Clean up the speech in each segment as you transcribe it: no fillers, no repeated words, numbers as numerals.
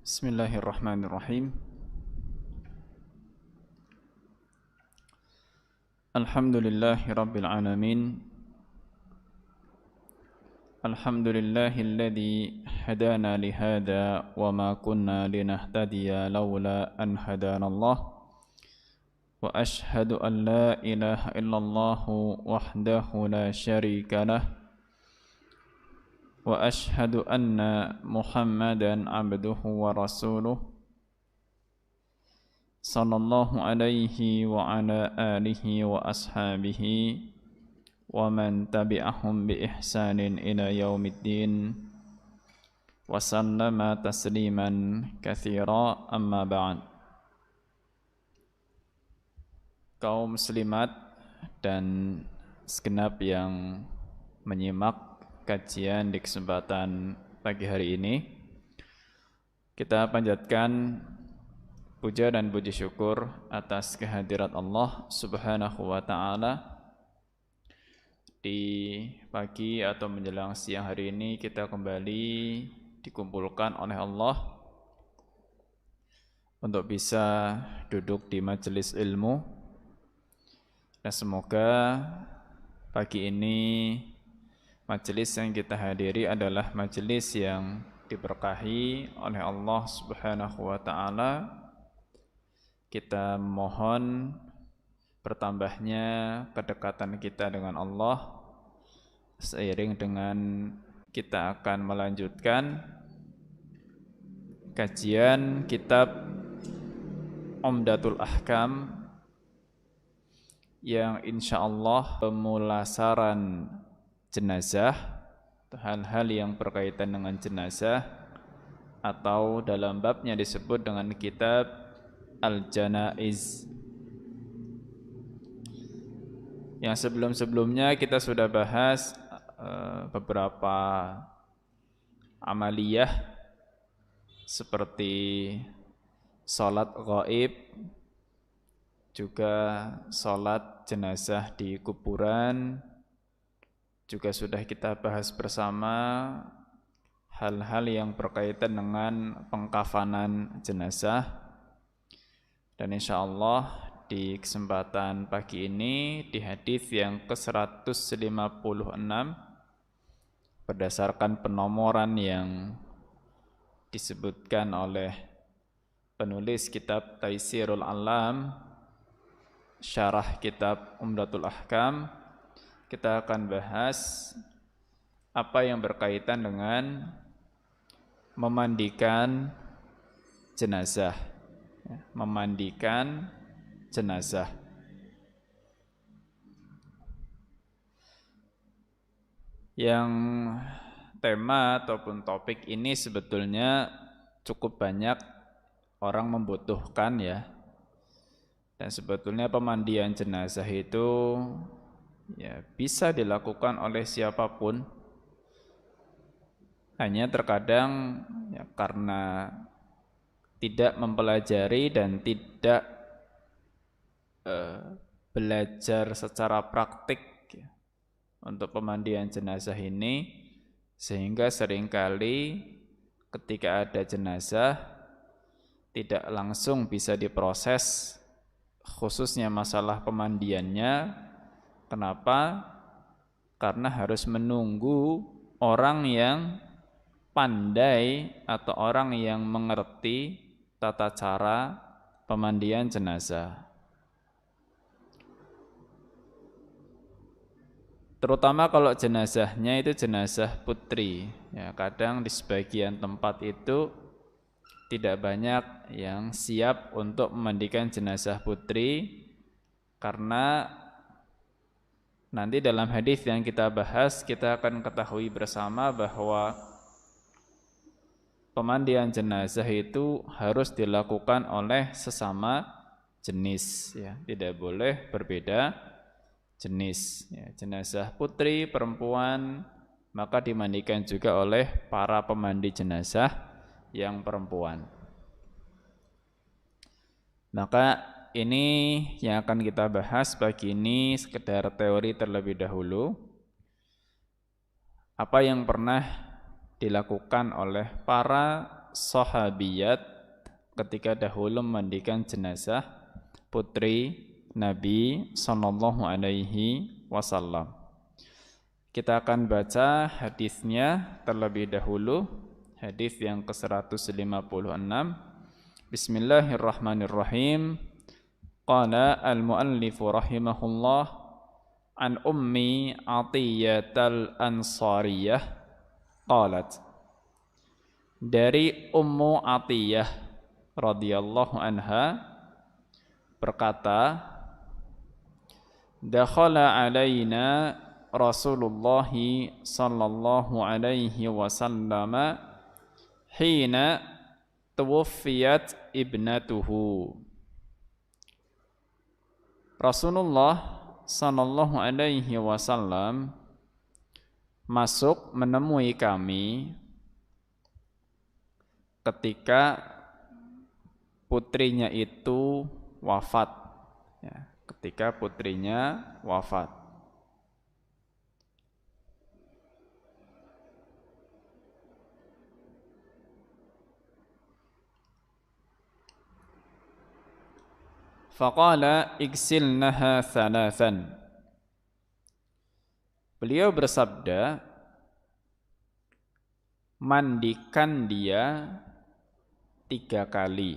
Bismillahirrahmanirrahim. Alhamdulillahi rabbil alamin. Alhamdulillahilladzi hadana lihada wa ma kunna linahtadiya laula an hadanallah. Wa ashhadu an la ilaha illallah wahdahu la syarika lah. Wa ashhadu anna Muhammadan abduhu wa rasuluh sallallahu alaihi wa ala alihi wa ashabihi wa man tabi'ahum bi ihsanin ila yaumiddin wa sallama tasliman katsira amma ba'd. Kaum muslimat dan segenap yang menyimak kajian di kesempatan pagi hari ini, kita panjatkan puja dan puji syukur atas kehadirat Allah Subhanahu wa ta'ala. Di pagi atau menjelang siang hari ini kita kembali dikumpulkan oleh Allah untuk bisa duduk di majelis ilmu, dan semoga pagi ini majelis yang kita hadiri adalah majelis yang diberkahi oleh Allah Subhanahu wa ta'ala. Kita mohon bertambahnya kedekatan kita dengan Allah seiring dengan kita akan melanjutkan kajian kitab Umdatul Ahkam yang insyaallah pemulasaran jenazah, hal-hal yang berkaitan dengan jenazah, atau dalam babnya disebut dengan kitab Al-Janaiz. Yang sebelum-sebelumnya kita sudah bahas beberapa amaliyah seperti salat ghaib, juga salat jenazah di kuburan. Juga sudah kita bahas bersama hal-hal yang berkaitan dengan pengkafanan jenazah. Dan insyaallah di kesempatan pagi ini di hadis yang ke-156 berdasarkan penomoran yang disebutkan oleh penulis kitab Taisirul Alam, syarah kitab Umdatul Ahkam, kita akan bahas apa yang berkaitan dengan memandikan jenazah. Memandikan jenazah. Yang tema ataupun topik ini sebetulnya cukup banyak orang membutuhkan ya. Dan sebetulnya pemandian jenazah itu ya bisa dilakukan oleh siapapun. Hanya terkadang ya, karena tidak mempelajari dan tidak belajar secara praktik ya, untuk pemandian jenazah ini, sehingga seringkali ketika ada jenazah tidak langsung bisa diproses, khususnya masalah pemandiannya. Kenapa? Karena harus menunggu orang yang pandai atau orang yang mengerti tata cara pemandian jenazah. Terutama kalau jenazahnya itu jenazah putri. Ya, kadang di sebagian tempat itu tidak banyak yang siap untuk memandikan jenazah putri, karena nanti dalam hadis yang kita bahas kita akan ketahui bersama bahwa pemandian jenazah itu harus dilakukan oleh sesama jenis, ya, tidak boleh berbeda jenis. Ya, jenazah putri, perempuan, maka dimandikan juga oleh para pemandi jenazah yang perempuan. Maka ini yang akan kita bahas pagi ini sekedar teori terlebih dahulu. Apa yang pernah dilakukan oleh para sahabiyat ketika dahulu memandikan jenazah putri Nabi sallallahu alaihi wasallam. Kita akan baca hadisnya terlebih dahulu, hadis yang ke-156. Bismillahirrahmanirrahim. Qala al-muallif rahimahullah an ummi Atiyyatal Ansariyah qalat, dari Ummu Atiyah radhiyallahu anha berkata, dakhala alaina Rasulullah sallallahu alaihi wasallam hina tuwaffiyat ibnatuhu. Rasulullah sallallahu alaihi wasallam masuk menemui kami ketika putrinya itu wafat, ya, ketika putrinya wafat. Faqala igsilnaha thalathan. Beliau bersabda, mandikan dia 3 kali.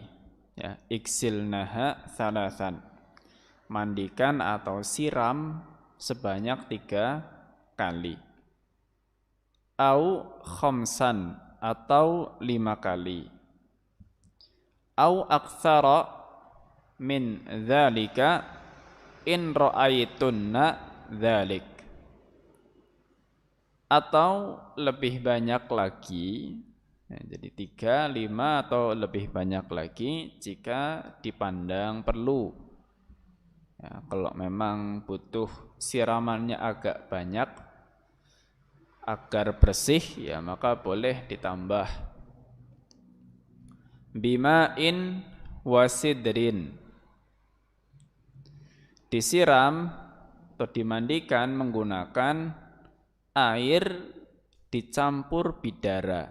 Ya, igsilnaha thalathan. Mandikan atau siram sebanyak 3 kali. Au khamsan, atau 5 kali. Au aktsara min dzalika in ra'aitunna dzalik. Atau lebih banyak lagi, ya, jadi 3, 5 atau lebih banyak lagi jika dipandang perlu. Ya, kalau memang butuh siramannya agak banyak agar bersih, ya maka boleh ditambah. Bima'in wasidrin. Disiram atau dimandikan menggunakan air dicampur bidara.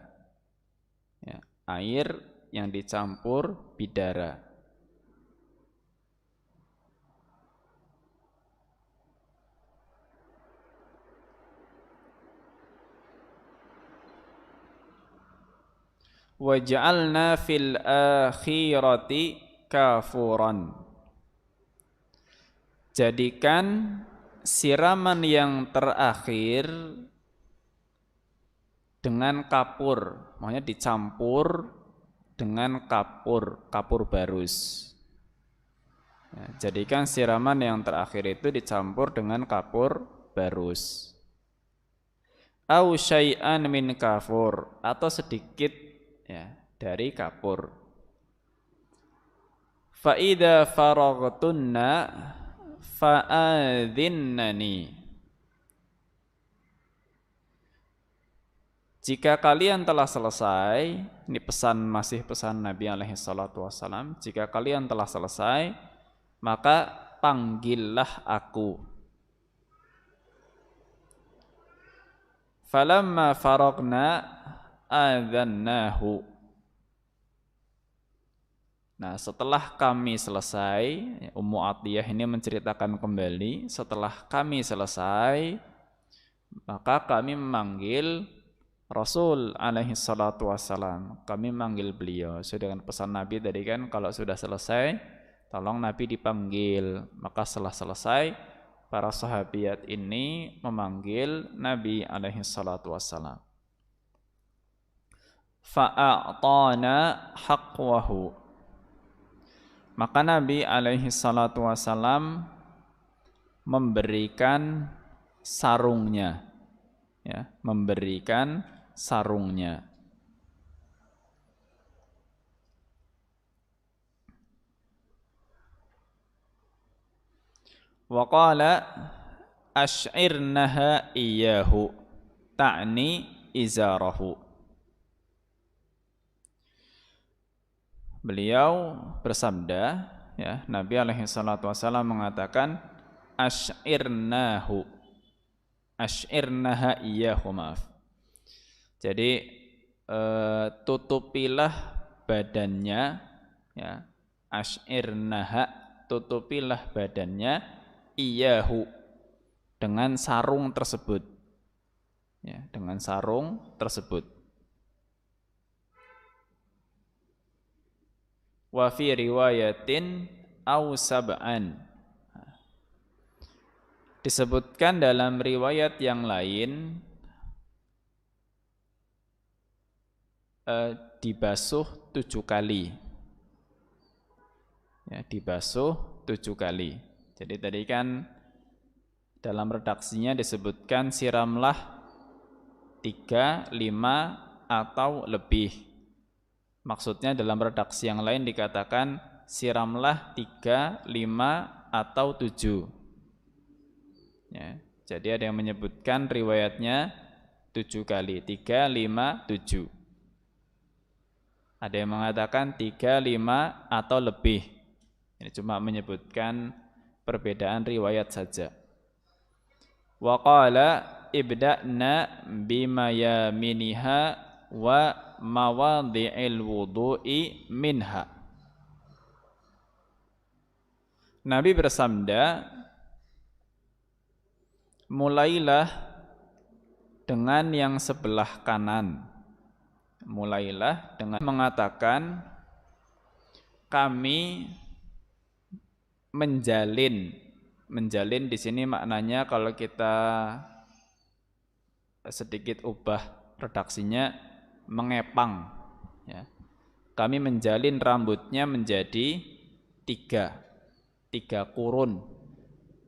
Ya, air yang dicampur bidara. Waj'alna fil akhirati kafuran. Jadikan siraman yang terakhir dengan kapur, maksudnya dicampur dengan kapur barus. Ya, jadikan siraman yang terakhir itu dicampur dengan kapur barus. Au syai'an min kafur, atau sedikit, ya, dari kapur. Fa idza faraghtunna fa'adhinnani. Jika kalian telah selesai, ini masih pesan Nabi alaihi salatu wassalam, jika kalian telah selesai, maka panggillah aku. Falamma faragna adzannahu. Nah, setelah kami selesai, Ummu Atiyah ini menceritakan kembali, setelah kami selesai, maka kami memanggil Rasul alaihi salatu wassalam. Kami memanggil beliau. Sesuai dengan pesan Nabi tadi kan, kalau sudah selesai, tolong Nabi dipanggil. Maka setelah selesai, para sahabiat ini memanggil Nabi alaihi salatu wassalam. Fa'a'tana haqqahu. Maka Nabi alaihi salatu wassalam memberikan sarungnya, ya, memberikan sarungnya. Wa qala ash'irnaha iyyahu ta'ni izarahu. Beliau bersabda, ya, Nabi alaihi salatu wasallam mengatakan ash'irnahu, ash'irnaha iyyahu, maaf. Jadi tutupilah badannya, ya, ash'irnaha, tutupilah badannya, iyyahu, dengan sarung tersebut, ya, dengan sarung tersebut. Wa fi riwayatin aw sab'an. Disebutkan dalam riwayat yang lain dibasuh 7 kali. Ya, dibasuh 7 kali. Jadi tadi kan dalam redaksinya disebutkan siramlah 3, 5 atau lebih. Maksudnya dalam redaksi yang lain dikatakan siramlah 3, 5 atau 7. Ya, jadi ada yang menyebutkan riwayatnya 7 kali, 3, 5, 7. Ada yang mengatakan 3, 5 atau lebih. Ini cuma menyebutkan perbedaan riwayat saja. Wa qala ibda'na bima yaminiha wa mawadhi'il wudu'i minha. Nabi bersabda, mulailah dengan yang sebelah kanan. Mulailah dengan mengatakan kami menjalin. Menjalin di sini maknanya kalau kita sedikit ubah redaksinya, mengepang, ya. Kami menjalin rambutnya menjadi 3 kurun,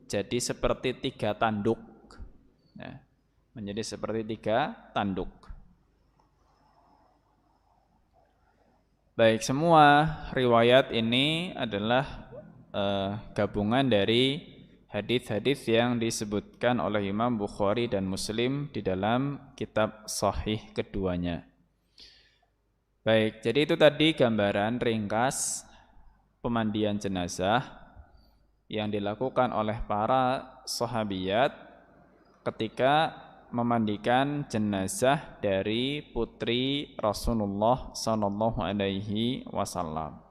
jadi seperti 3 tanduk, ya. Menjadi seperti 3 tanduk. Baik, semua riwayat ini adalah gabungan dari hadis-hadis yang disebutkan oleh Imam Bukhari dan Muslim di dalam kitab sahih keduanya. Baik, jadi itu tadi gambaran ringkas pemandian jenazah yang dilakukan oleh para sahabiyat ketika memandikan jenazah dari putri Rasulullah sallallahu alaihi wasallam.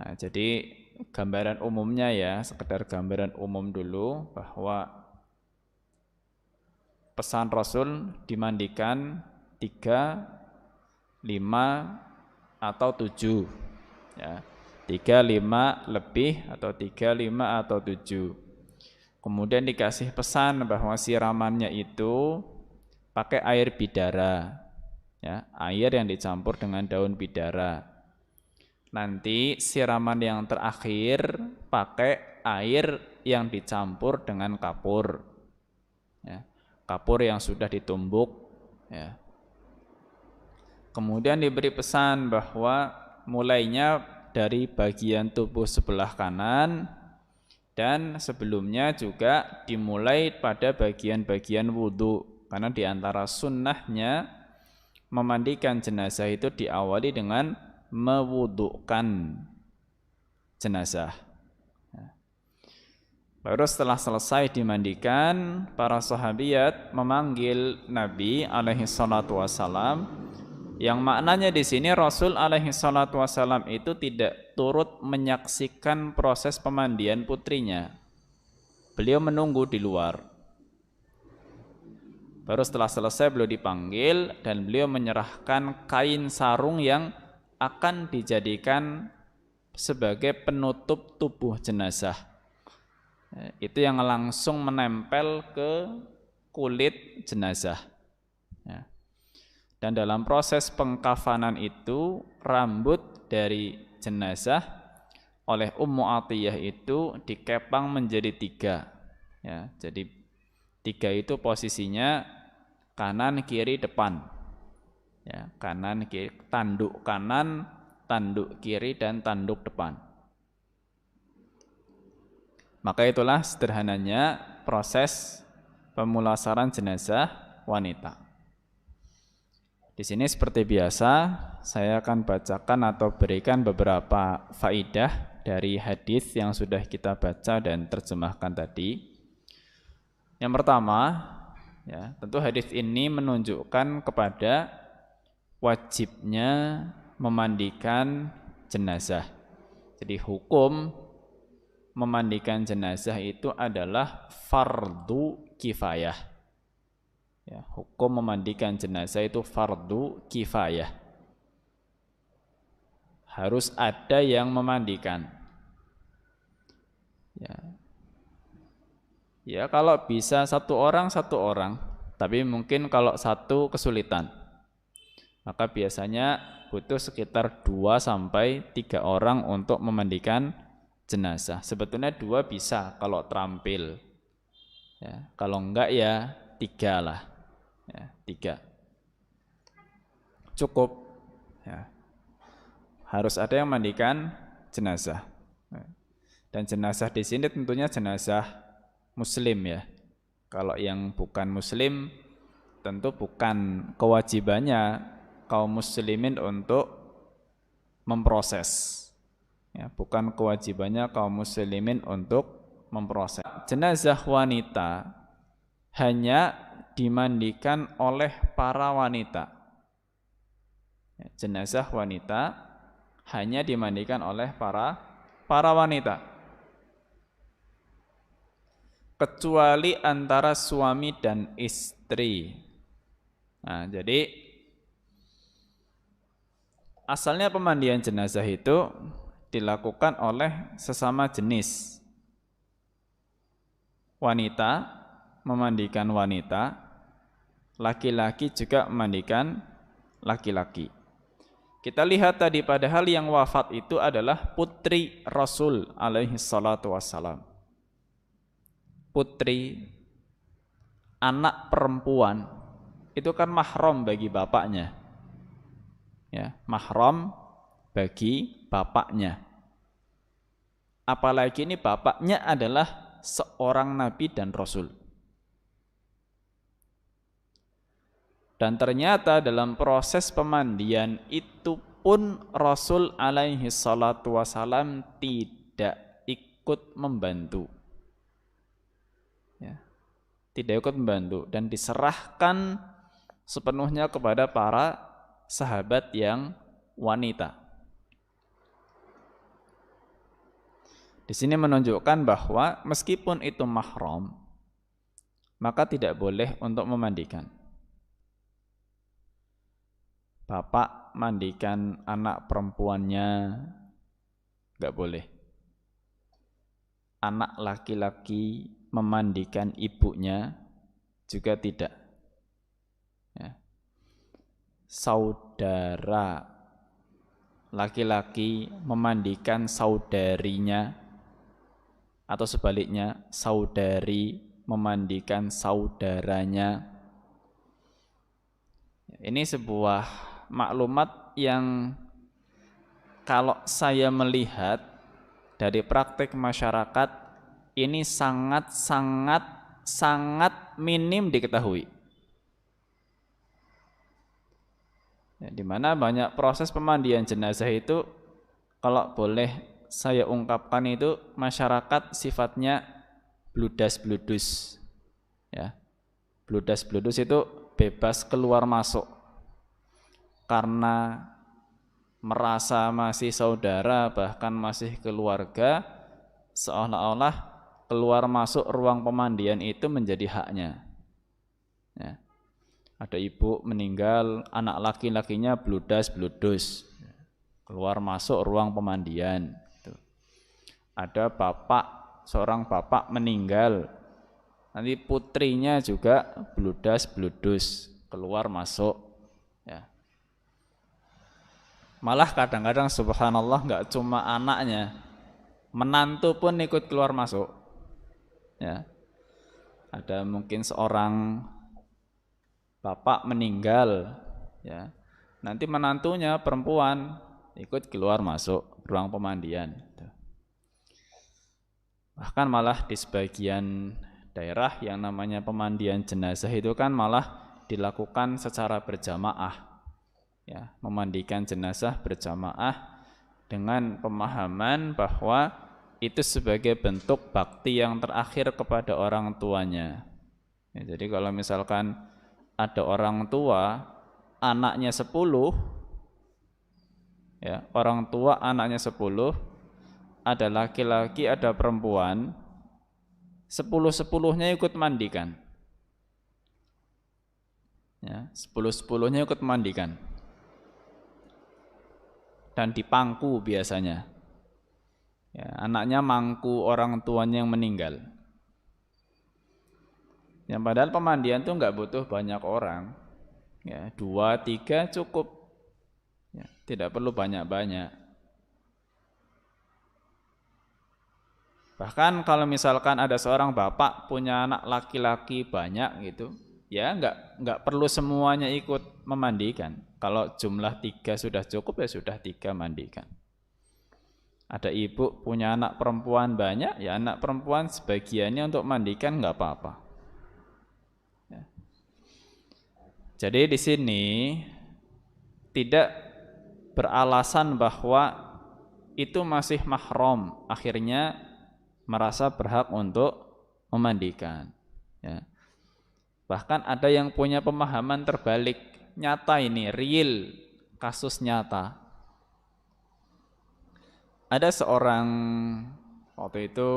Nah, jadi gambaran umumnya ya, sekedar gambaran umum dulu bahwa pesan Rasul dimandikan 3, 5 atau 7, ya. 3, 5 lebih atau 3, 5 atau 7. Kemudian dikasih pesan bahwa siramannya itu pakai air bidara, ya, air yang dicampur dengan daun bidara. Nanti siraman yang terakhir pakai air yang dicampur dengan kapur, ya, kapur yang sudah ditumbuk, ya. Kemudian diberi pesan bahwa mulainya dari bagian tubuh sebelah kanan, dan sebelumnya juga dimulai pada bagian-bagian wudhu, karena diantara sunnahnya memandikan jenazah itu diawali dengan mewudhukan jenazah. Baru setelah selesai dimandikan, para sahabiat memanggil Nabi alaihi salatu wasalam, yang maknanya di sini Rasul alaihi salatu wasalam itu tidak turut menyaksikan proses pemandian putrinya. Beliau menunggu di luar. Baru setelah selesai beliau dipanggil dan beliau menyerahkan kain sarung yang akan dijadikan sebagai penutup tubuh jenazah. Itu yang langsung menempel ke kulit jenazah. Dan dalam proses pengkafanan itu, rambut dari jenazah oleh Ummu Atiyah itu dikepang menjadi 3. Jadi 3 itu posisinya kanan, kiri, depan. Kanan, kiri, tanduk kanan, tanduk kiri, dan tanduk depan. Maka itulah sederhananya proses pemulasaran jenazah wanita. Di sini seperti biasa, saya akan bacakan atau berikan beberapa faidah dari hadis yang sudah kita baca dan terjemahkan tadi. Yang pertama, tentu hadis ini menunjukkan kepada wajibnya memandikan jenazah. Jadi hukum memandikan jenazah itu adalah fardu kifayah. Hukum memandikan jenazah itu fardu kifayah. Harus ada yang memandikan. Kalau bisa satu orang, tapi mungkin kalau satu kesulitan, maka biasanya butuh sekitar 2-3 orang untuk memandikan jenazah. Sebetulnya 2 bisa kalau terampil. Kalau enggak 3 lah. 3 cukup. Harus ada yang mandikan jenazah. Dan jenazah di sini tentunya jenazah muslim Kalau yang bukan muslim, tentu bukan kewajibannya kaum muslimin untuk memproses. Bukan kewajibannya kaum muslimin untuk memproses. Jenazah wanita hanya dimandikan oleh para wanita. Jenazah wanita hanya dimandikan oleh para wanita. Kecuali antara suami dan istri. Jadi asalnya pemandian jenazah itu dilakukan oleh sesama jenis. Wanita memandikan wanita, laki-laki juga memandikan laki-laki. Kita lihat tadi padahal yang wafat itu adalah putri Rasul alaihi salatu wassalam. Putri, anak perempuan, itu kan mahram bagi bapaknya. Mahram bagi bapaknya. Apalagi ini bapaknya adalah seorang nabi dan rasul. Dan ternyata dalam proses pemandian itu pun Rasul alaihi salatu wasalam tidak ikut membantu. Tidak ikut membantu dan diserahkan sepenuhnya kepada para sahabat yang wanita. Di sini menunjukkan bahwa meskipun itu mahram, maka tidak boleh untuk memandikan. Bapak mandikan anak perempuannya, enggak boleh. Anak laki-laki memandikan ibunya juga tidak. Saudara laki-laki memandikan saudarinya, atau sebaliknya saudari memandikan saudaranya. Ini sebuah maklumat yang kalau saya melihat dari praktik masyarakat ini sangat minim diketahui. Di mana banyak proses pemandian jenazah itu, kalau boleh saya ungkapkan itu, masyarakat sifatnya bludas-bludus. Ya. Bludas-bludus itu bebas keluar masuk karena merasa masih saudara bahkan masih keluarga, seolah-olah keluar masuk ruang pemandian itu menjadi haknya. Ya. Ada ibu meninggal, anak laki-lakinya bludas-bludus, keluar masuk ruang pemandian. Ada seorang bapak meninggal, nanti putrinya juga bludas-bludus, keluar masuk. Ya. Malah kadang-kadang subhanallah nggak cuma anaknya, menantu pun ikut keluar masuk. Ya. Ada mungkin seorang bapak meninggal, ya, nanti menantunya perempuan ikut keluar masuk ruang pemandian. Bahkan malah di sebagian daerah yang namanya pemandian jenazah itu kan malah dilakukan secara berjamaah, ya, memandikan jenazah berjamaah dengan pemahaman bahwa itu sebagai bentuk bakti yang terakhir kepada orang tuanya. Ya, jadi kalau misalkan ada orang tua, anaknya 10, ya, orang tua anaknya 10, ada laki-laki, ada perempuan, 10-10-nya ikut mandikan. Ya, 10-10-nya ikut mandikan. Dan dipangku biasanya. Ya, anaknya mangku orang tuanya yang meninggal. Yang padahal pemandian itu nggak butuh banyak orang, ya, 2-3 cukup, ya, tidak perlu banyak-banyak. Bahkan kalau misalkan ada seorang bapak punya anak laki-laki banyak gitu, ya nggak perlu semuanya ikut memandikan. Kalau jumlah 3 sudah cukup, ya sudah 3 mandikan. Ada ibu punya anak perempuan banyak, ya anak perempuan sebagiannya untuk mandikan nggak apa-apa. Jadi di sini tidak beralasan bahwa itu masih mahram, akhirnya merasa berhak untuk memandikan. Ya. Bahkan ada yang punya pemahaman terbalik, nyata ini, real, kasus nyata. Ada seorang waktu itu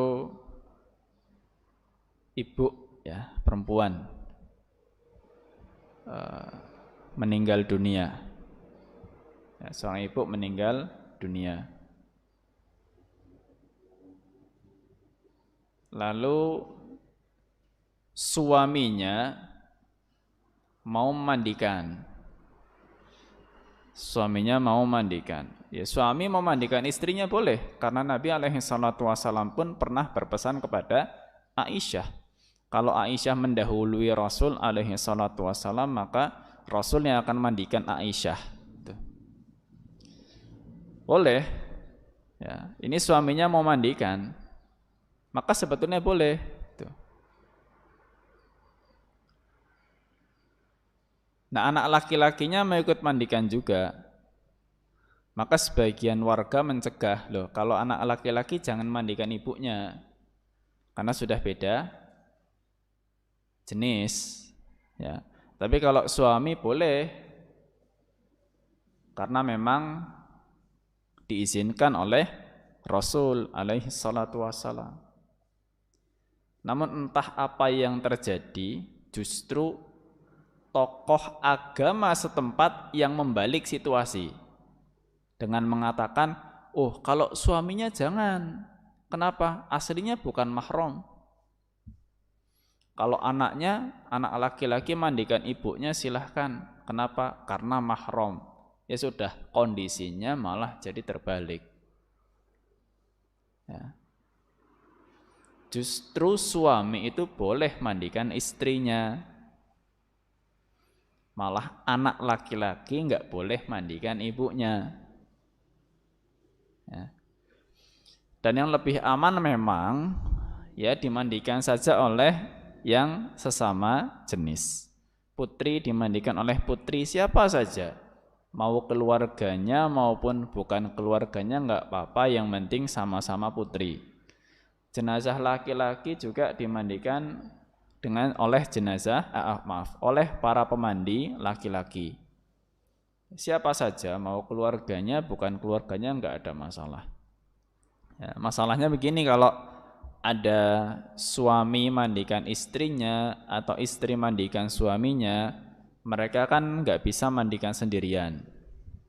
ibu, ya, perempuan, meninggal dunia. Ya, seorang ibu meninggal dunia. Lalu suaminya mau memandikan. Suaminya mau memandikan. Ya, suami memandikan istrinya boleh, karena Nabi SAW pun pernah berpesan kepada Aisyah. Kalau Aisyah mendahului Rasul SAW, maka Rasul yang akan mandikan Aisyah. Boleh. Ya, ini suaminya mau mandikan, maka sebetulnya boleh. Nah, anak laki-lakinya mau ikut mandikan juga. Maka sebagian warga mencegah, loh, kalau anak laki-laki jangan mandikan ibunya, karena sudah beda jenis, ya. Tapi kalau suami boleh, karena memang diizinkan oleh Rasul alaihi salatu wassalam. Namun entah apa yang terjadi, justru tokoh agama setempat yang membalik situasi dengan mengatakan, oh, kalau suaminya jangan. Kenapa? Aslinya bukan mahram. Kalau anaknya, anak laki-laki mandikan ibunya silahkan. Kenapa? Karena mahram. Ya sudah, kondisinya malah jadi terbalik. Ya. Justru suami itu boleh mandikan istrinya. Malah anak laki-laki nggak boleh mandikan ibunya. Ya. Dan yang lebih aman memang, ya, dimandikan saja oleh yang sesama jenis. Putri dimandikan oleh putri siapa saja, mau keluarganya maupun bukan keluarganya nggak apa-apa, yang penting sama-sama putri. Jenazah laki-laki juga dimandikan oleh oleh para pemandi laki-laki. Siapa saja, mau keluarganya, bukan keluarganya, enggak ada masalah. Ya, masalahnya begini, kalau ada suami mandikan istrinya atau istri mandikan suaminya, mereka kan nggak bisa mandikan sendirian.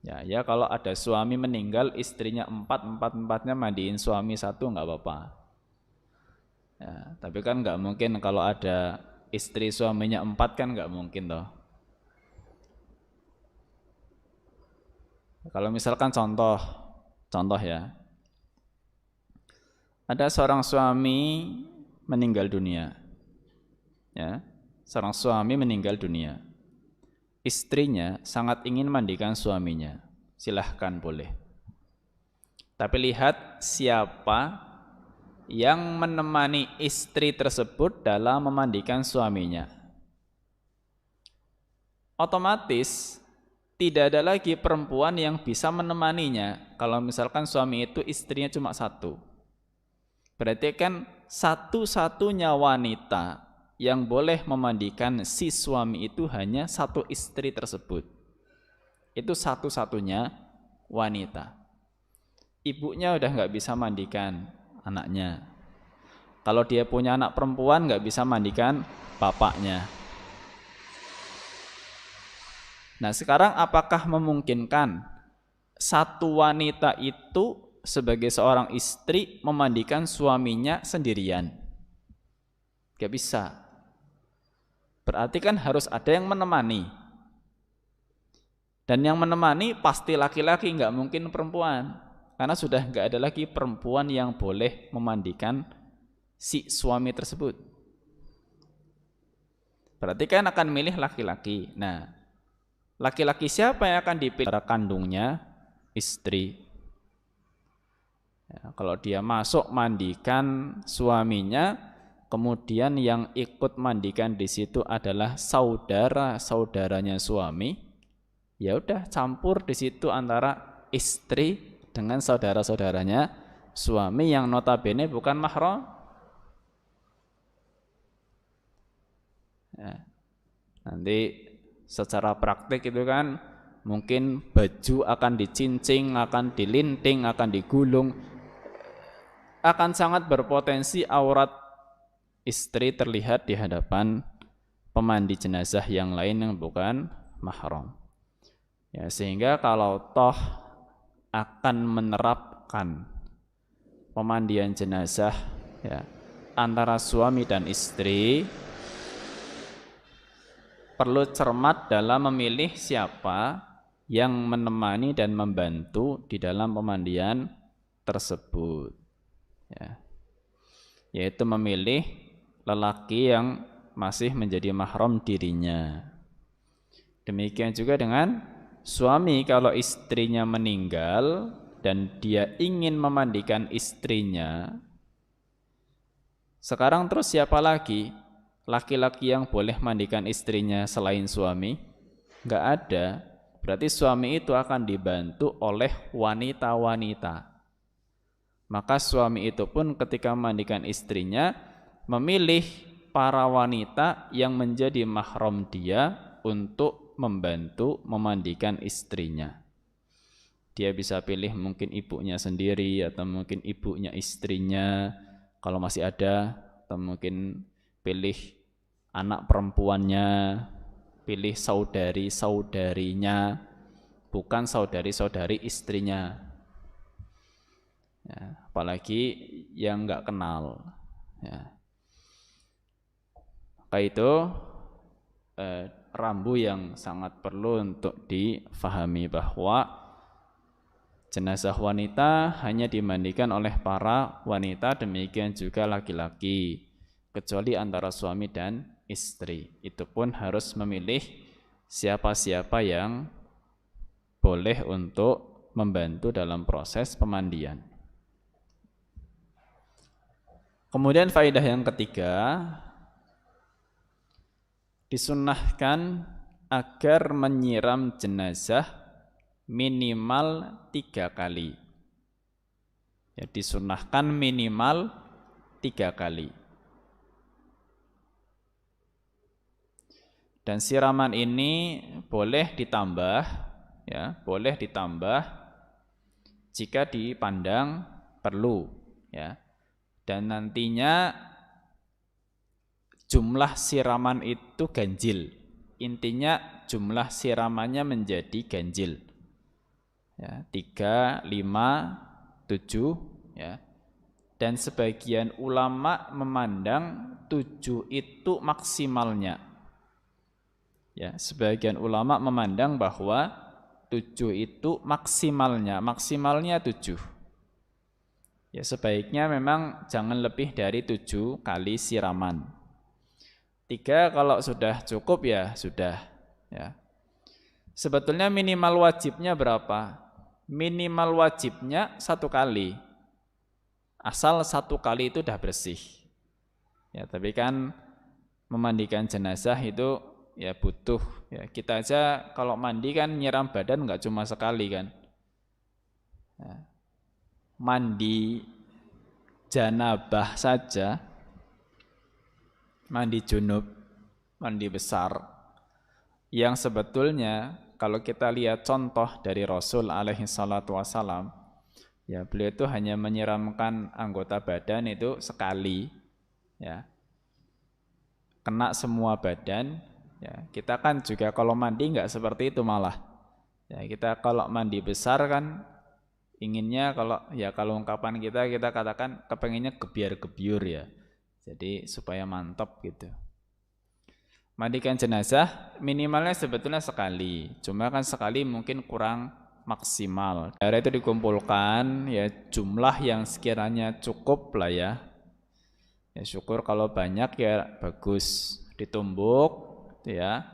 Ya kalau ada suami meninggal, istrinya empatnya mandiin suami satu nggak apa-apa. Ya, tapi kan nggak mungkin kalau ada istri suaminya 4 kan nggak mungkin toh. Kalau misalkan contoh ya, ada seorang suami meninggal dunia. Ya, seorang suami meninggal dunia. Istrinya sangat ingin mandikan suaminya. Silahkan, boleh. Tapi lihat siapa yang menemani istri tersebut dalam memandikan suaminya. Otomatis tidak ada lagi perempuan yang bisa menemaninya. Kalau misalkan suami itu istrinya cuma satu. Berarti kan satu-satunya wanita yang boleh memandikan si suami itu hanya satu istri tersebut. Itu satu-satunya wanita. Ibunya udah nggak bisa mandikan anaknya. Kalau dia punya anak perempuan nggak bisa mandikan bapaknya. Nah sekarang apakah memungkinkan satu wanita itu sebagai seorang istri memandikan suaminya sendirian? Gak bisa. Berarti kan harus ada yang menemani. Dan yang menemani pasti laki-laki, gak mungkin perempuan. Karena sudah gak ada lagi perempuan yang boleh memandikan si suami tersebut. Berarti kan akan milih laki-laki. Nah, laki-laki siapa yang akan dipilih? Para kandungnya istri. Ya, kalau dia masuk mandikan suaminya, kemudian yang ikut mandikan di situ adalah saudara-saudaranya suami, ya udah campur di situ antara istri dengan saudara-saudaranya suami yang notabene bukan mahram. Ya, nanti secara praktik itu kan mungkin baju akan dicincing, akan dilinting, akan digulung, akan sangat berpotensi aurat istri terlihat di hadapan pemandi jenazah yang lain yang bukan mahram. Ya, sehingga kalau toh akan menerapkan pemandian jenazah ya, antara suami dan istri, perlu cermat dalam memilih siapa yang menemani dan membantu di dalam pemandian tersebut. Ya. Yaitu memilih lelaki yang masih menjadi mahram dirinya. Demikian juga dengan suami, kalau istrinya meninggal dan dia ingin memandikan istrinya, sekarang terus siapa lagi laki-laki yang boleh mandikan istrinya selain suami? Enggak ada. Berarti suami itu akan dibantu oleh wanita-wanita. Maka suami itu pun ketika memandikan istrinya memilih para wanita yang menjadi mahram dia untuk membantu memandikan istrinya. Dia bisa pilih mungkin ibunya sendiri atau mungkin ibunya istrinya kalau masih ada, atau mungkin pilih anak perempuannya, pilih saudari-saudarinya, bukan saudari-saudari istrinya. Ya, apalagi yang nggak kenal. Ya. Maka itu rambu yang sangat perlu untuk difahami bahwa jenazah wanita hanya dimandikan oleh para wanita, demikian juga laki-laki, kecuali antara suami dan istri. Itu pun harus memilih siapa-siapa yang boleh untuk membantu dalam proses pemandian. Kemudian faedah yang ketiga, disunnahkan agar menyiram jenazah minimal 3 kali. Ya, disunnahkan minimal 3 kali. Dan siraman ini boleh ditambah, ya, boleh ditambah jika dipandang perlu, ya. Dan nantinya jumlah siraman itu ganjil. Intinya jumlah siramannya menjadi ganjil. Ya, 3, 5, 7, ya. Dan sebagian ulama memandang 7 itu maksimalnya. Ya, sebagian ulama memandang bahwa 7 itu maksimalnya 7. Ya, sebaiknya memang jangan lebih dari 7 kali siraman. 3 kalau sudah cukup ya sudah, ya. Sebetulnya minimal wajibnya berapa? Minimal wajibnya 1 kali. Asal 1 kali itu udah bersih. Ya, tapi kan memandikan jenazah itu ya butuh, ya. Kita aja kalau mandi kan nyiram badan nggak cuma sekali kan. Ya. Mandi janabah saja, mandi junub, mandi besar, yang sebetulnya kalau kita lihat contoh dari Rasul alaihi salatu wassalam, ya beliau itu hanya menyiramkan anggota badan itu sekali, ya, kena semua badan. Ya, kita kan juga kalau mandi nggak seperti itu malah, ya, kita kalau mandi besar kan inginnya kalau ungkapan kita katakan kepenginnya gebiar-gebiur, ya, jadi supaya mantap gitu. Mandikan jenazah minimalnya sebetulnya sekali, cuma kan sekali mungkin kurang maksimal. Darah itu dikumpulkan, ya, jumlah yang sekiranya cukup lah, ya. Ya syukur kalau banyak ya bagus, ditumbuk, ya.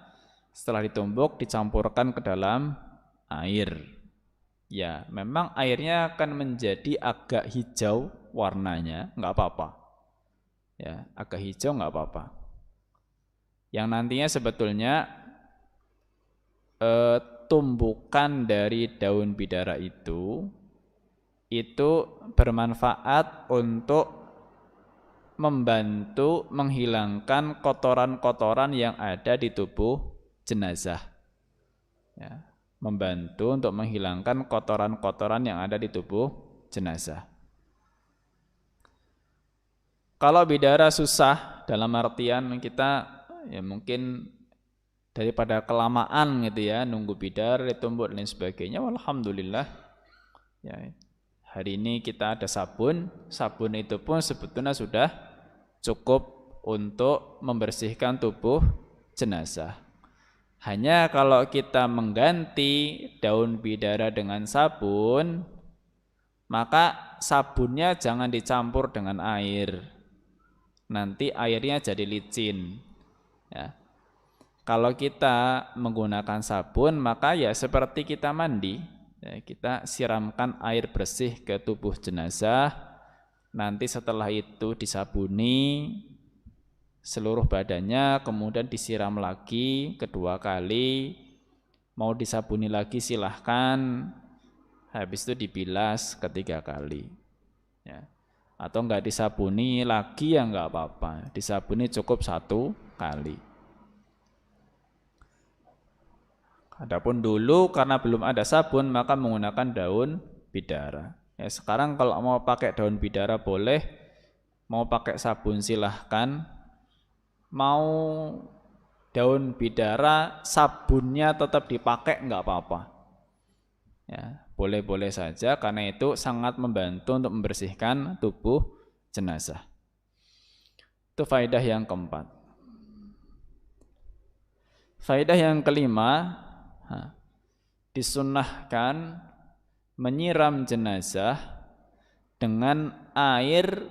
Setelah ditumbuk dicampurkan ke dalam air. Ya, memang airnya akan menjadi agak hijau warnanya, enggak apa-apa. Ya, agak hijau enggak apa-apa. Yang nantinya sebetulnya tumbukan dari daun bidara itu bermanfaat untuk membantu menghilangkan kotoran-kotoran yang ada di tubuh jenazah. Ya, membantu untuk menghilangkan kotoran-kotoran yang ada di tubuh jenazah. Kalau bidara susah, dalam artian kita ya mungkin daripada kelamaan gitu ya nunggu bidara ditumbuk dan sebagainya, alhamdulillah, ya, hari ini kita ada sabun itu pun sebetulnya sudah cukup untuk membersihkan tubuh jenazah. Hanya kalau kita mengganti daun bidara dengan sabun, maka sabunnya jangan dicampur dengan air. Nanti airnya jadi licin. Ya. Kalau kita menggunakan sabun, maka ya seperti kita mandi. Ya, kita siramkan air bersih ke tubuh jenazah. Nanti setelah itu disabuni seluruh badannya, kemudian disiram lagi kedua kali. Mau disabuni lagi silahkan. Habis itu dibilas ketiga kali, ya. Atau enggak disabuni lagi ya enggak apa-apa, disabuni cukup 1 kali. Adapun dulu karena belum ada sabun maka menggunakan daun bidara. Ya, sekarang kalau mau pakai daun bidara boleh, mau pakai sabun silahkan. Mau daun bidara sabunnya tetap dipakai enggak apa-apa. Ya, boleh-boleh saja karena itu sangat membantu untuk membersihkan tubuh jenazah. Itu faedah yang keempat. Faedah yang kelima, disunnahkan menyiram jenazah dengan air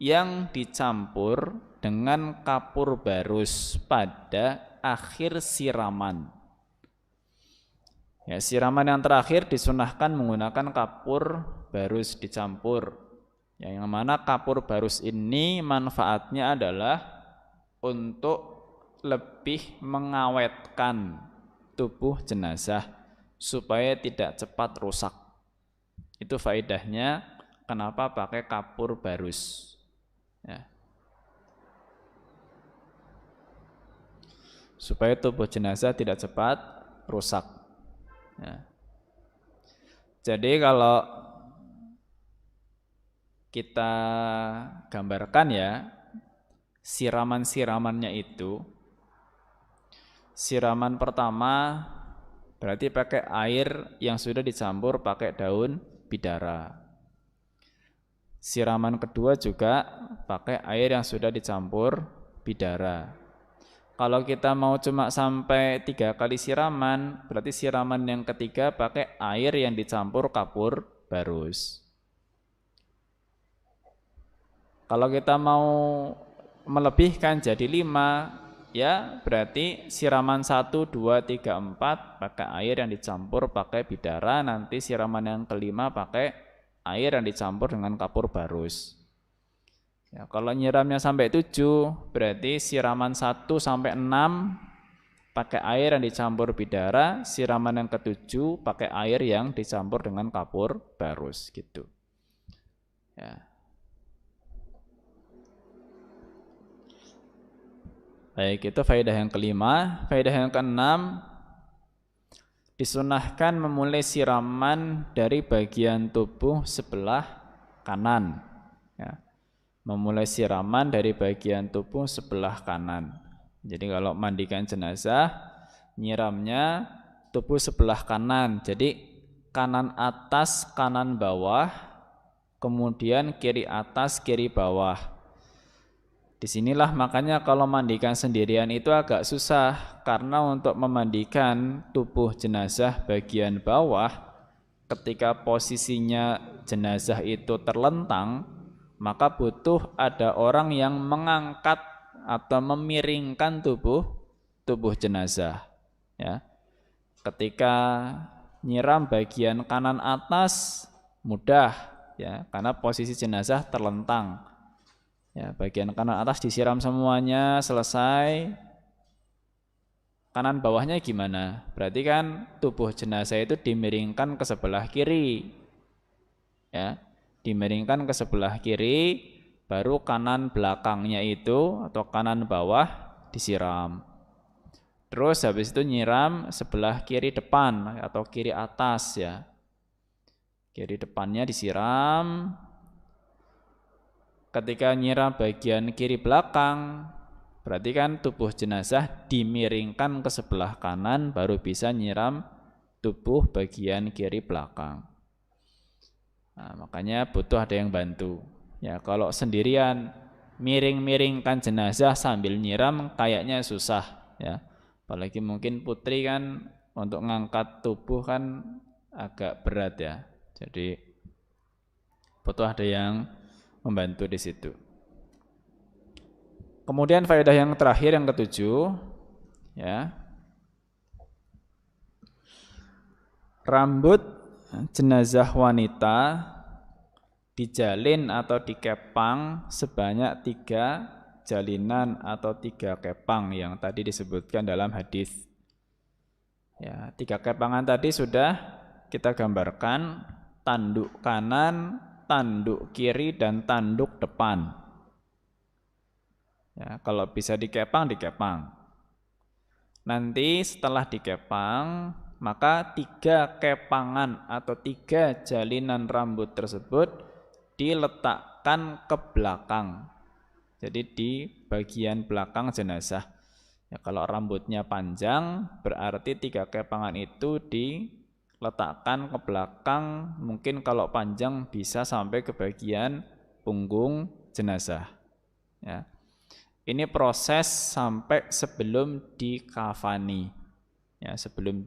yang dicampur dengan kapur barus pada akhir siraman. Ya, siraman yang terakhir disunahkan menggunakan kapur barus dicampur. Ya, yang mana kapur barus ini manfaatnya adalah untuk lebih mengawetkan tubuh jenazah supaya tidak cepat rusak. Itu faedahnya kenapa pakai kapur barus. Ya. Supaya tubuh jenazah tidak cepat rusak. Ya. Jadi kalau kita gambarkan ya, siraman-siramannya itu, siraman pertama berarti pakai air yang sudah dicampur pakai daun bidara. Siraman kedua juga pakai air yang sudah dicampur bidara. Kalau kita mau cuma sampai 3 kali siraman, berarti siraman yang ketiga pakai air yang dicampur kapur barus. Kalau kita mau melebihkan jadi 5, ya berarti siraman 1, 2, 3, 4 pakai air yang dicampur pakai bidara, nanti siraman yang kelima pakai air yang dicampur dengan kapur barus. Ya, kalau nyiramnya sampai 7, berarti siraman 1 sampai 6 pakai air yang dicampur bidara, siraman yang ke-7 pakai air yang dicampur dengan kapur barus gitu. Ya. Baik, itu faedah yang kelima. Faedah yang keenam, disunahkan memulai siraman dari bagian tubuh sebelah kanan. Ya. Memulai siraman dari bagian tubuh sebelah kanan. Jadi kalau mandikan jenazah, nyiramnya tubuh sebelah kanan. Jadi kanan atas, kanan bawah, kemudian kiri atas, kiri bawah. Disinilah makanya kalau mandikan sendirian itu agak susah, karena untuk memandikan tubuh jenazah bagian bawah, ketika posisinya jenazah itu terlentang, maka butuh ada orang yang mengangkat atau memiringkan tubuh jenazah. Ya. Ketika nyiram bagian kanan atas mudah, ya, karena posisi jenazah terlentang. Ya, bagian kanan atas disiram semuanya, selesai. Kanan bawahnya gimana? Berarti kan tubuh jenazah itu dimiringkan ke sebelah kiri. Ya, dimiringkan ke sebelah kiri, baru kanan belakangnya itu atau kanan bawah disiram. Terus habis itu nyiram sebelah kiri depan atau kiri atas ya. Kiri depannya disiram. Ketika nyiram bagian kiri belakang, berarti kan tubuh jenazah dimiringkan ke sebelah kanan baru bisa nyiram tubuh bagian kiri belakang. Nah, makanya butuh ada yang bantu. Ya, kalau sendirian miring-miringkan jenazah sambil nyiram kayaknya susah ya. Apalagi mungkin putri kan untuk ngangkat tubuh kan agak berat ya. Jadi butuh ada yang membantu di situ. Kemudian faedah yang terakhir yang ketujuh, ya, rambut jenazah wanita dijalin atau dikepang sebanyak 3 jalinan atau 3 kepang yang tadi disebutkan dalam hadis. Ya, 3 kepangan tadi sudah kita gambarkan, tanduk kanan, tanduk kiri, dan tanduk depan. Ya, kalau bisa dikepang, dikepang. Nanti setelah dikepang, maka 3 kepangan atau 3 jalinan rambut tersebut diletakkan ke belakang. Jadi di bagian belakang jenazah. Ya, kalau rambutnya panjang, berarti 3 kepangan itu diletakkan ke belakang, mungkin kalau panjang bisa sampai ke bagian punggung jenazah. Ya. Ini proses sampai sebelum dikafani. Ya, sebelum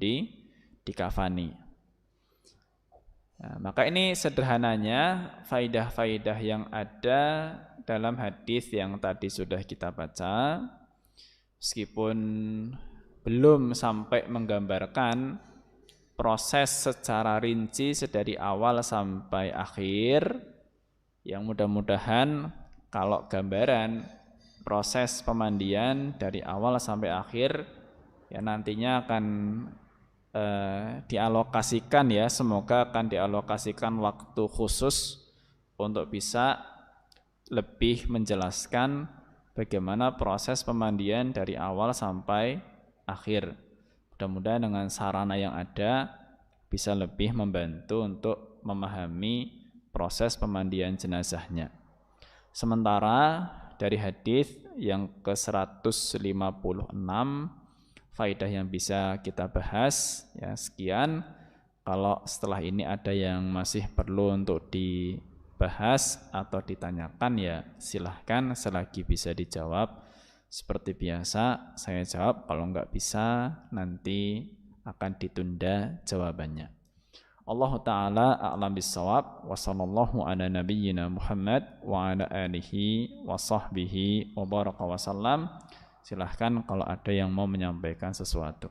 dikafani. Nah, maka ini sederhananya faidah-faidah yang ada dalam hadis yang tadi sudah kita baca. Meskipun belum sampai menggambarkan proses secara rinci sedari awal sampai akhir, yang mudah-mudahan kalau gambaran proses pemandian dari awal sampai akhir ya nantinya akan dialokasikan ya, semoga akan dialokasikan waktu khusus untuk bisa lebih menjelaskan bagaimana proses pemandian dari awal sampai akhir. Mudah-mudahan dengan sarana yang ada bisa lebih membantu untuk memahami proses pemandian jenazahnya. Sementara dari hadis yang ke-156 faedah yang bisa kita bahas ya sekian. Kalau setelah ini ada yang masih perlu untuk dibahas atau ditanyakan ya silahkan, selagi bisa dijawab seperti biasa saya jawab, kalau enggak bisa nanti akan ditunda jawabannya. Allah Ta'ala a'lam bissawab wa sallallahu ala nabiyyina Muhammad wa ala alihi wa sahbihi wa baraka wa sallam. Silahkan kalau ada yang mau menyampaikan sesuatu.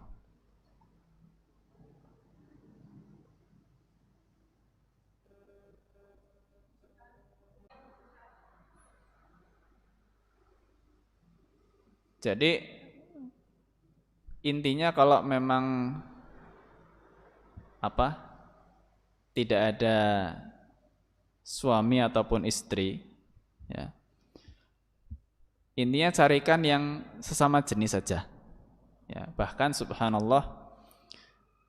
Jadi intinya kalau memang tidak ada suami ataupun istri ya, intinya carikan yang sesama jenis saja ya. Bahkan subhanallah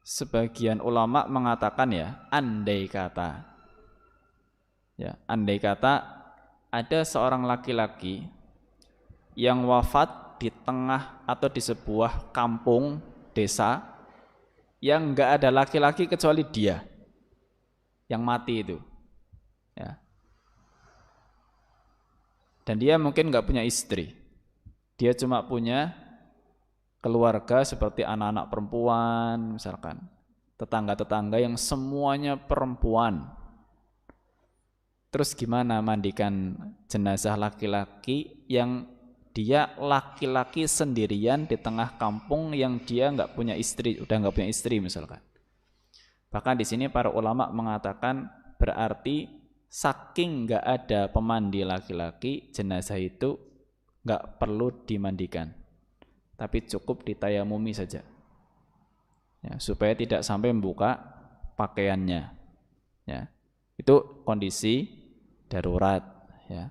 sebagian ulama mengatakan ya, andai kata ada seorang laki-laki yang wafat di tengah atau di sebuah kampung desa yang enggak ada laki-laki kecuali dia yang mati itu ya. Dan dia mungkin enggak punya istri, dia cuma punya keluarga seperti anak-anak perempuan misalkan, tetangga-tetangga yang semuanya perempuan. Terus gimana mandikan jenazah laki-laki yang dia laki-laki sendirian di tengah kampung yang dia nggak punya istri, udah nggak punya istri misalkan. Bahkan di sini para ulama mengatakan berarti saking nggak ada pemandi laki-laki, jenazah itu nggak perlu dimandikan, tapi cukup ditayamumi saja, ya, supaya tidak sampai membuka pakaiannya. Ya, itu kondisi darurat. Ya,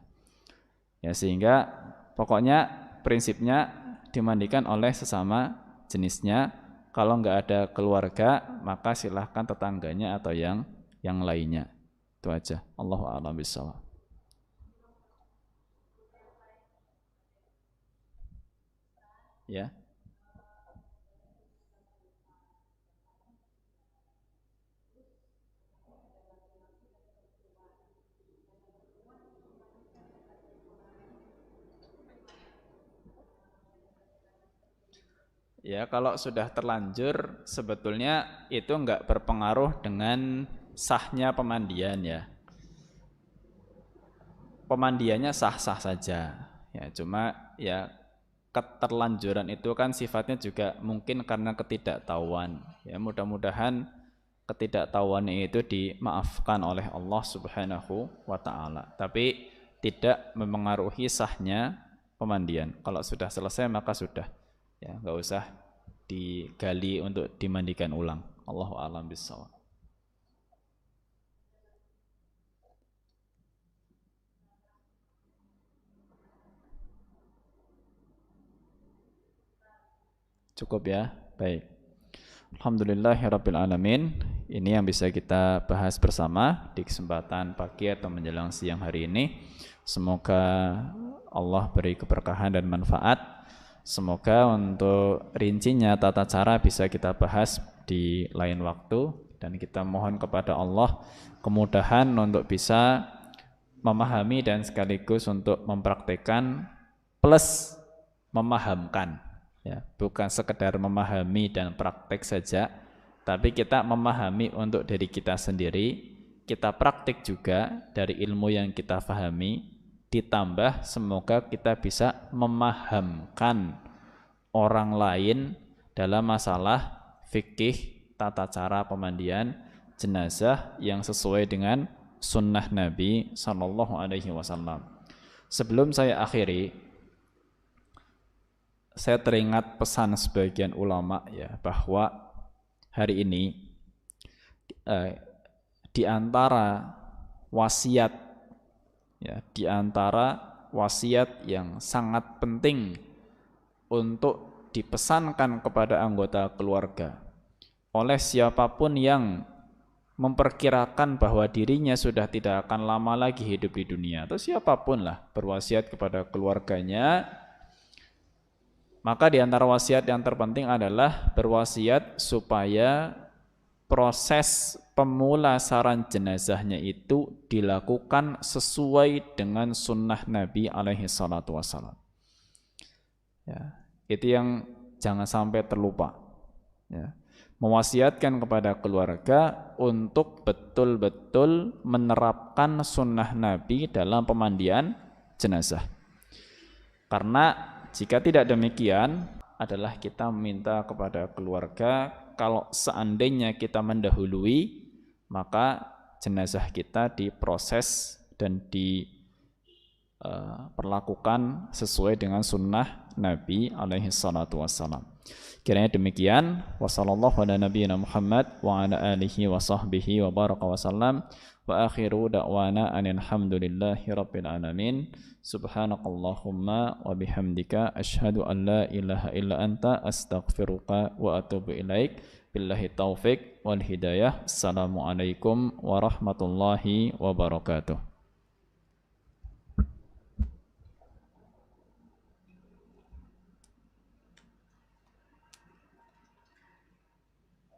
sehingga pokoknya prinsipnya dimandikan oleh sesama jenisnya. Kalau nggak ada keluarga maka silahkan tetangganya atau yang lainnya. Itu aja. Allahu a'lam bishawab. Ya. Ya, kalau sudah terlanjur sebetulnya itu enggak berpengaruh dengan sahnya pemandian ya. Pemandiannya sah-sah saja. Ya, cuma ya keterlanjuran itu kan sifatnya juga mungkin karena ketidaktahuan. Ya, mudah-mudahan ketidaktahuannya itu dimaafkan oleh Allah Subhanahu wa taala. Tapi tidak memengaruhi sahnya pemandian. Kalau sudah selesai maka sudah. Ya, enggak usah digali untuk dimandikan ulang. Allahu a'lam bishawab. Cukup ya? Baik. Alhamdulillahirabbil alamin. Ini yang bisa kita bahas bersama di kesempatan pagi atau menjelang siang hari ini. Semoga Allah beri keberkahan dan manfaat. Semoga untuk rincinya tata cara bisa kita bahas di lain waktu, dan kita mohon kepada Allah kemudahan untuk bisa memahami dan sekaligus untuk mempraktekkan plus memahamkan ya, bukan sekedar memahami dan praktek saja, tapi kita memahami untuk diri kita sendiri, kita praktik juga dari ilmu yang kita pahami, ditambah semoga kita bisa memahamkan orang lain dalam masalah fikih tata cara pemandian jenazah yang sesuai dengan sunnah Nabi Sallallahu Alaihi Wasallam. Sebelum saya akhiri, saya teringat pesan sebagian ulama ya, bahwa hari ini di antara wasiat Ya, di antara wasiat yang sangat penting untuk dipesankan kepada anggota keluarga oleh siapapun yang memperkirakan bahwa dirinya sudah tidak akan lama lagi hidup di dunia, atau siapapun lah berwasiat kepada keluarganya, maka di antara wasiat yang terpenting adalah berwasiat supaya proses pemulasaran jenazahnya itu dilakukan sesuai dengan sunnah Nabi alaihi salatu wassalam. Ya, itu yang jangan sampai terlupa. Ya, mewasiatkan kepada keluarga untuk betul-betul menerapkan sunnah Nabi dalam pemandian jenazah. Karena jika tidak demikian, adalah kita meminta kepada keluarga, kalau seandainya kita mendahului, maka jenazah kita diproses dan diperlakukan sesuai dengan sunnah Nabi alaihi salatu wassalam. Kiranya demikian. Wassallallahu ala nabiyyina Muhammad wa ala alihi wa sahbihi wa baraka wa sallam. Wa akhiru da'wana alhamdulillahi rabbil alamin. Subhanakallahumma wa bihamdika asyhadu an la ilaha illa anta astaghfiruka wa atubu ilaik. Billahi taufiq wal hidayah. Assalamualaikum warahmatullahi wabarakatuh.